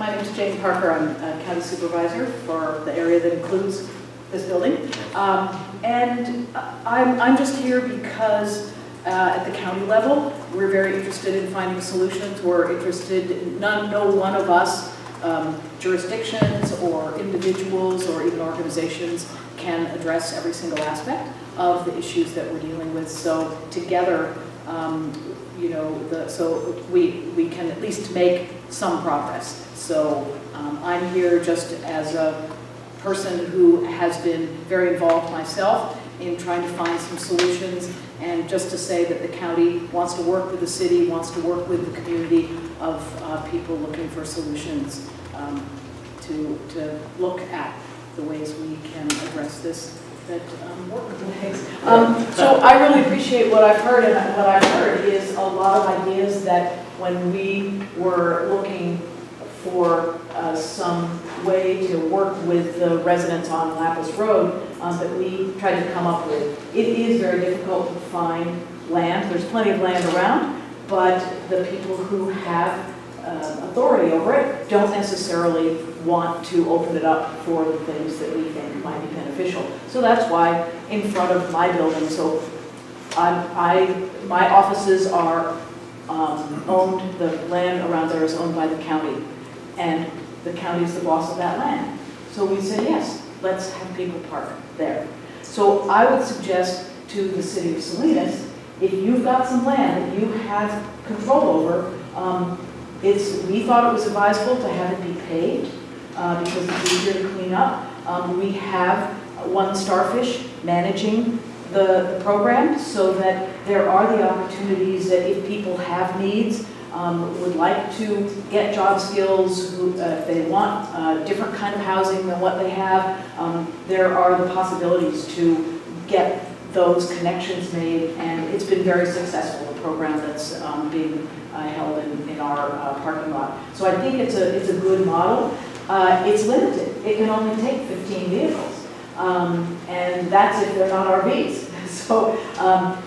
My name is Jane Parker. I'm a county supervisor for the area that includes this building. And I'm just here because at the county level, we're very interested in finding solutions. We're interested, no one of us, jurisdictions or individuals or even organizations can address every single aspect of the issues that we're dealing with. So together, so we can at least make some progress. So I'm here just as a person who has been very involved myself in trying to find some solutions, and just to say that the county wants to work with the city, wants to work with the community of people looking for solutions to look at the ways we can address this that work with things. So I really appreciate what I've heard, and what I've heard is a lot of ideas that when we were looking for some way to work with the residents on Lapis Road that we tried to come up with. It is very difficult to find land. There's plenty of land around, but the people who have authority over it don't necessarily want to open it up for the things that we think might be beneficial. So that's why in front of my building, so my offices are owned, the land around there is owned by the county, and the county is the boss of that land. So we said, yes, let's have people park there. So I would suggest to the city of Salinas, if you've got some land that you have control over, we thought it was advisable to have it be paved because it's easier to clean up. We have One Starfish managing the program so that there are the opportunities that if people have needs, would like to get job skills, if they want different kind of housing than what they have, there are the possibilities to get those connections made, and it's been very successful, the program that's being held in our parking lot. So I think it's a good model. It's limited. It can only take 15 vehicles, and that's if they're not RVs.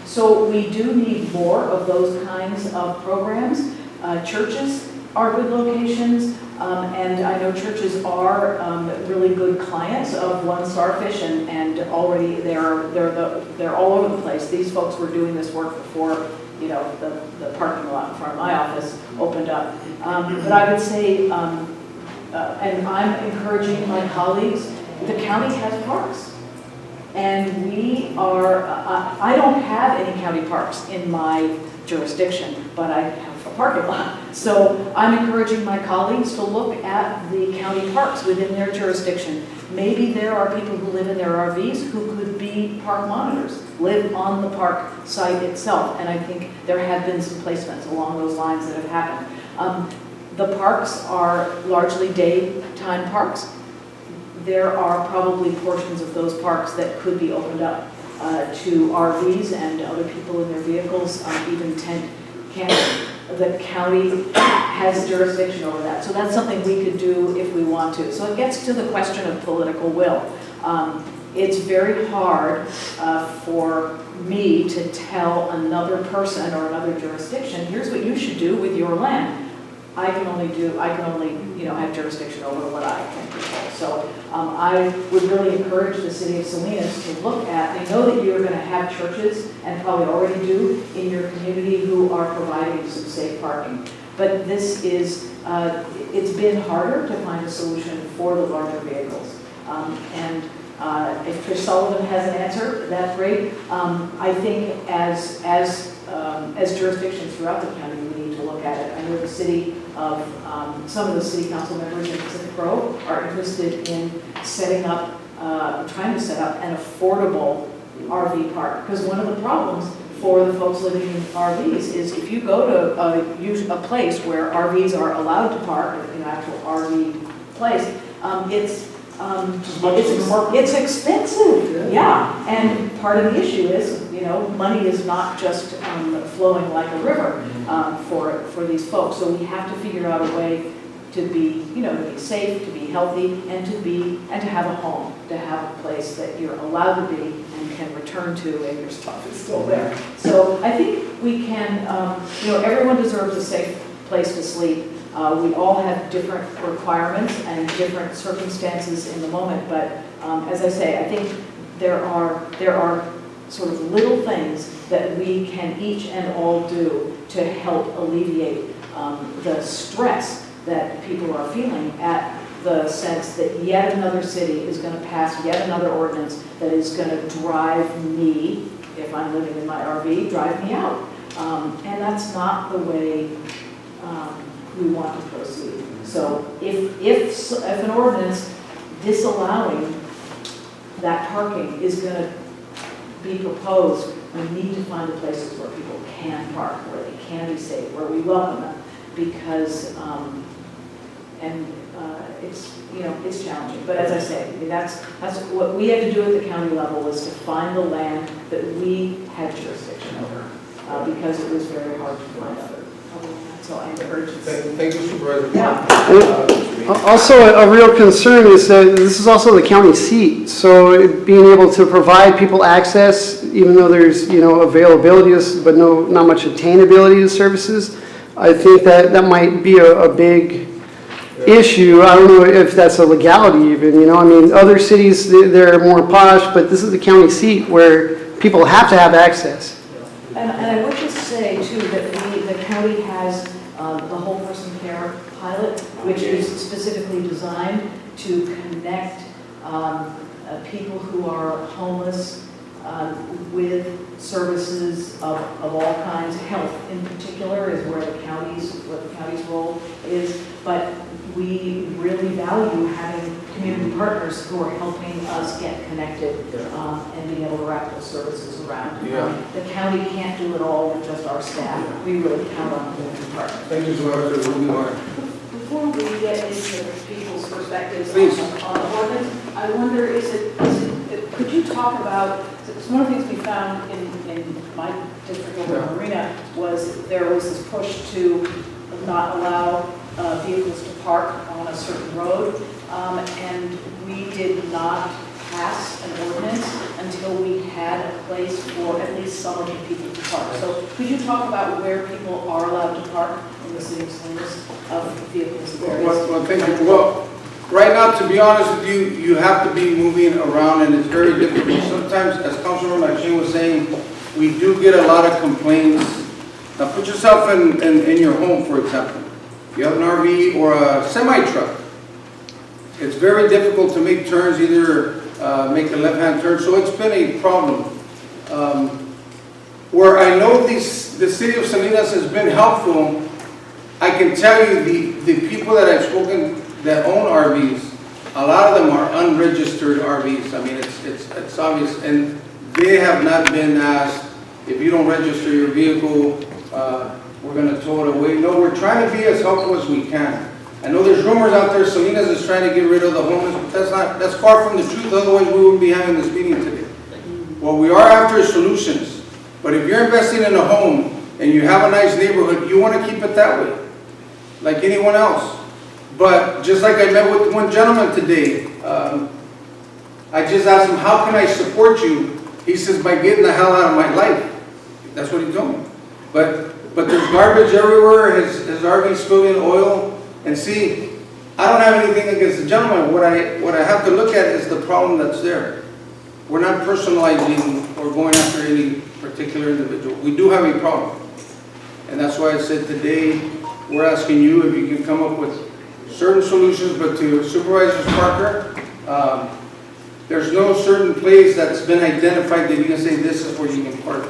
So we do need more of those kinds of programs. Churches are good locations, and I know churches are really good clients of One Starfish, and already they're all over the place. These folks were doing this work before the parking lot in front of my office opened up. But I would say, and I'm encouraging my colleagues, the county has parks. And I don't have any county parks in my jurisdiction, but I have a parking lot. So I'm encouraging my colleagues to look at the county parks within their jurisdiction. Maybe there are people who live in their RVs who could be park monitors, live on the park site itself. And I think there have been some placements along those lines that have happened. The parks are largely daytime parks. There are probably portions of those parks that could be opened up to RVs and other people in their vehicles, even tent camping. The county has jurisdiction over that. So that's something we could do if we want to. So it gets to the question of political will. It's very hard for me to tell another person or another jurisdiction, here's what you should do with your land. I can only have jurisdiction over what I can control. So I would really encourage the city of Salinas to look at, I know that you're going to have churches, and probably already do, in your community who are providing some safe parking. But this is, it's been harder to find a solution for the larger vehicles. And if Trish Sullivan has an answer, that's great. I think as jurisdictions throughout the county, we need to look at it. I know the city of, some of the city council members in Pacific Grove are interested in setting up, trying to set up an affordable RV park. Because one of the problems for the folks living in RVs is if you go to a place where RVs are allowed to park, an actual RV place, it's expensive, yeah. And part of the issue is, money is not just flowing like a river for these folks. So we have to figure out a way to be, to be safe, to be healthy, and to have a home, to have a place that you're allowed to be and can return to, and your stuff is still there. So I think we can, everyone deserves a safe place to sleep. We all have different requirements and different circumstances in the moment, but as I say, I think there are sort of little things that we can each and all do to help alleviate the stress that people are feeling at the sense that yet another city is going to pass yet another ordinance that is going to drive me, if I'm living in my RV, drive me out. And that's not the way we want to proceed. So if an ordinance disallowing that parking is going to be proposed, we need to find the places where people can park, where they can be safe, where we welcome them, because it's challenging. But as I say, I mean, that's what we had to do at the county level, was to find the land that we had jurisdiction over, because it was very hard to find other land. So I encourage you. Thank you, Supervisor. Yeah. Also, a real concern is that this is also the county seat, so being able to provide people access, even though there's availability, but not much attainability to services, I think that might be a big issue. I don't know if that's a legality even. I mean, other cities they're more posh, but this is the county seat where people have to have access. And I would just say too that the county has the whole person care pilot, which is specifically designed to connect people who are homeless with services of all kinds. Health in particular is what the county's role is, but we really value having community partners who are helping us get connected and being able to wrap those services around. Yeah. The county can't do it all with just our staff. We really count on community partners. Thank you, Supervisor. Before we get into people's perspectives Please. on the ordinance, I wonder, could you talk about, one of the things we found in my district over in Marina was there was this push to not allow vehicles to park on a certain road, and we did not pass an ordinance until we had a place for at least some of the people to park. So could you talk about where people are allowed to park in the city of Salinas of vehicles? Well, thank you. Well, right now, to be honest with you, you have to be moving around, and it's very difficult. Sometimes, as Councilmember Jane was saying, we do get a lot of complaints. Now, put yourself in your home, for example. If you have an RV or a semi-truck, it's very difficult to make turns, either make a left-hand turn. So it's been a problem. Where I know the city of Salinas has been helpful, I can tell you the people that I've spoken that own RVs, a lot of them are unregistered RVs. I mean, it's obvious, and they have not been asked, if you don't register your vehicle, we're going to tow it away. No, we're trying to be as helpful as we can. I know there's rumors out there Salinas is trying to get rid of the homeless, but that's far from the truth. Otherwise, we wouldn't be having this meeting today. What we are after is solutions. But if you're investing in a home and you have a nice neighborhood, you want to keep it that way, like anyone else. But just like I met with one gentleman today, I just asked him, how can I support you? He says, by getting the hell out of my life. That's what he told me. But there's garbage everywhere. His RV spilling oil. And see, I don't have anything against the gentleman. What I have to look at is the problem that's there. We're not personalizing or going after any particular individual. We do have a problem. And that's why I said today, we're asking you if you can come up with certain solutions, but to Supervisor Parker, there's no certain place that's been identified that you can say this is where you can park.